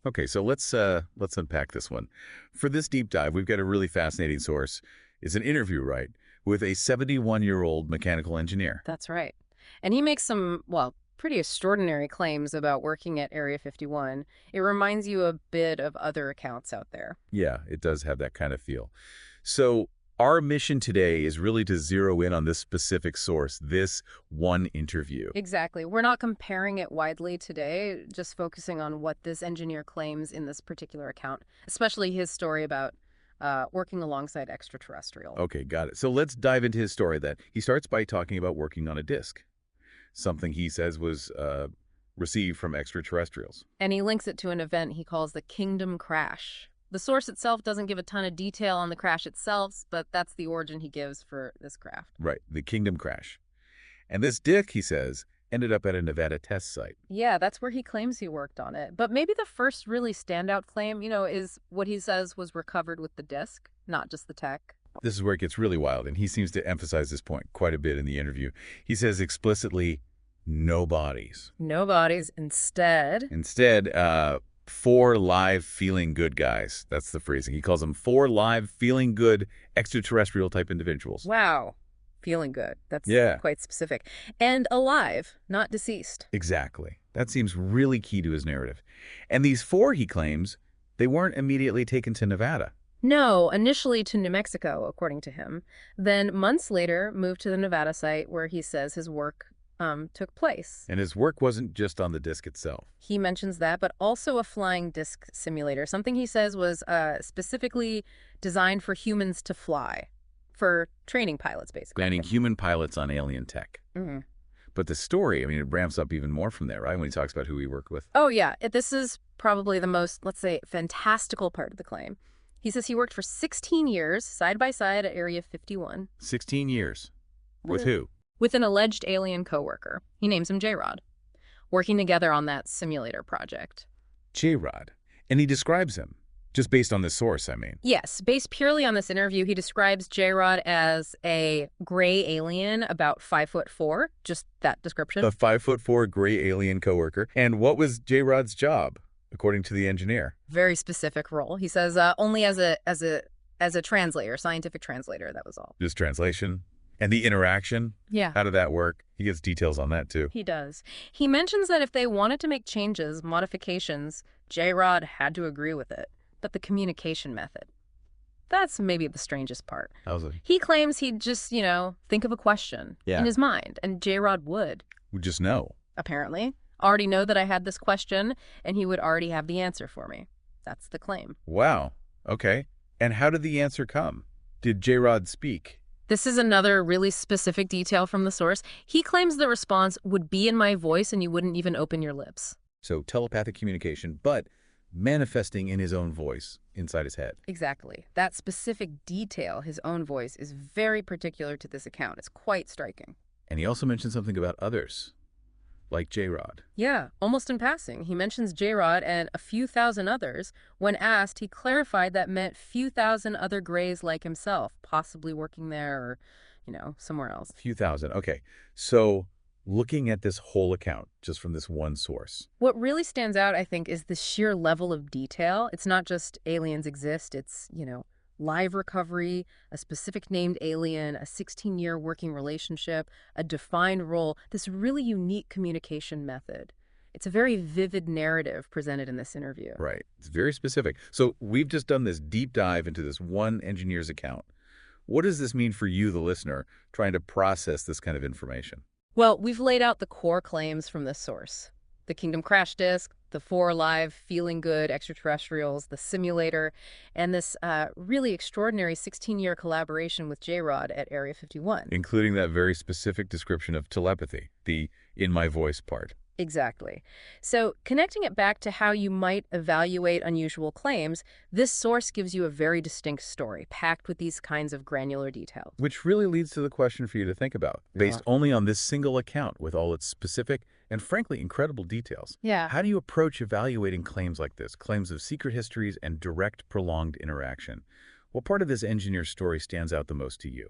Okay, so let's unpack this one. For this deep dive, we've got a really fascinating source. It's an interview, right, with a 71-year-old mechanical engineer. That's right. And he makes some, well, pretty extraordinary claims about working at Area 51. It reminds you a bit of other accounts out there. Yeah, it does have that kind of feel. So our mission today is really to zero in on this specific source, this one interview. Exactly. We're not comparing it widely today, just focusing on what this engineer claims in this particular account, especially his story about working alongside extraterrestrials. Okay, got it. So let's dive into his story then. He starts by talking about working on a disk, something he says was received from extraterrestrials. And he links it to an event he calls the Kingdom Crash. The source itself doesn't give a ton of detail on the crash itself, but that's the origin he gives for this craft. Right, the Kingdom Crash. And this disk, he says, ended up at a Nevada test site. Yeah, that's where he claims he worked on it. But maybe the first really standout claim, is what he says was recovered with the disc, not just the tech. This is where it gets really wild, and he seems to emphasize this point quite a bit in the interview. He says explicitly, no bodies. No bodies. Instead, Instead, four live feeling good guys. That's the phrasing. He calls them four live feeling good extraterrestrial type individuals. wow, feeling good. That's Yeah, quite specific. And alive, not deceased. exactly. That seems really key to his narrative. And these four, he claims, they weren't immediately taken to Nevada. No, initially to New Mexico, according to him. Then months later, moved to the Nevada site where he says his work took place. And his work wasn't just on the disk itself. He mentions that, but also a flying disc simulator, something he says was specifically designed for humans to fly, for training pilots, basically. Landing human pilots on alien tech. hmm But the story, I mean, it ramps up even more from there, right? When he talks about who he worked with. Oh, yeah. This is probably the most, let's say, fantastical part of the claim. He says he worked for 16 years, side by side at Area 51. 16 years. With With who? with an alleged alien coworker. He names him J-Rod, working together on that simulator project. J-Rod. And he describes him, just based on this source, I mean. Yes, based purely on this interview, he describes J-Rod as a gray alien about 5'4", just that description. A 5'4" gray alien coworker. And what was J-Rod's job, according to the engineer? Very specific role. He says only as a translator, scientific translator, that was all. Just translation. And the interaction? Yeah. How did that work? He gets details on that, too. He does. He mentions that if they wanted to make changes, modifications, J-Rod had to agree with it. But the communication method, that's maybe the strangest part. How's it? He claims he'd just, think of a question Yeah. in his mind, and J-Rod would, We just know. apparently, already know that I had this question, and he would already have the answer for me. That's the claim. Wow. Okay. And how did the answer come? Did J-Rod speak? This is another really specific detail from the source. He claims the response would be in my voice and you wouldn't even open your lips. So telepathic communication, but manifesting in his own voice inside his head. Exactly. That specific detail, his own voice, is very particular to this account. It's quite striking. And he also mentioned something about others, like J-Rod. Yeah, almost in passing. He mentions J-Rod and a few thousand others. When asked, he clarified that meant few thousand other Greys like himself, possibly working there or, somewhere else. Few thousand. Okay. So looking at this whole account, just from this one source. What really stands out, I think, is the sheer level of detail. It's not just aliens exist. It's, live recovery, a specific named alien, a 16-year working relationship, a defined role, this really unique communication method. It's a very vivid narrative presented in this interview. Right. It's very specific. So we've just done this deep dive into this one engineer's account. What does this mean for you, the listener, trying to process this kind of information? Well, we've laid out the core claims from this source. The Kingdom Crash disk, the four live, feeling good extraterrestrials, the simulator, and this really extraordinary 16-year collaboration with J-Rod at Area 51. Including that very specific description of telepathy, the in my voice part. Exactly. So connecting it back to how you might evaluate unusual claims, this source gives you a very distinct story, packed with these kinds of granular details. Which really leads to the question for you to think about, based only on this single account with all its specific and frankly incredible details. Yeah. How do you approach evaluating claims like this, claims of secret histories and direct prolonged interaction? What part of this engineer's story stands out the most to you?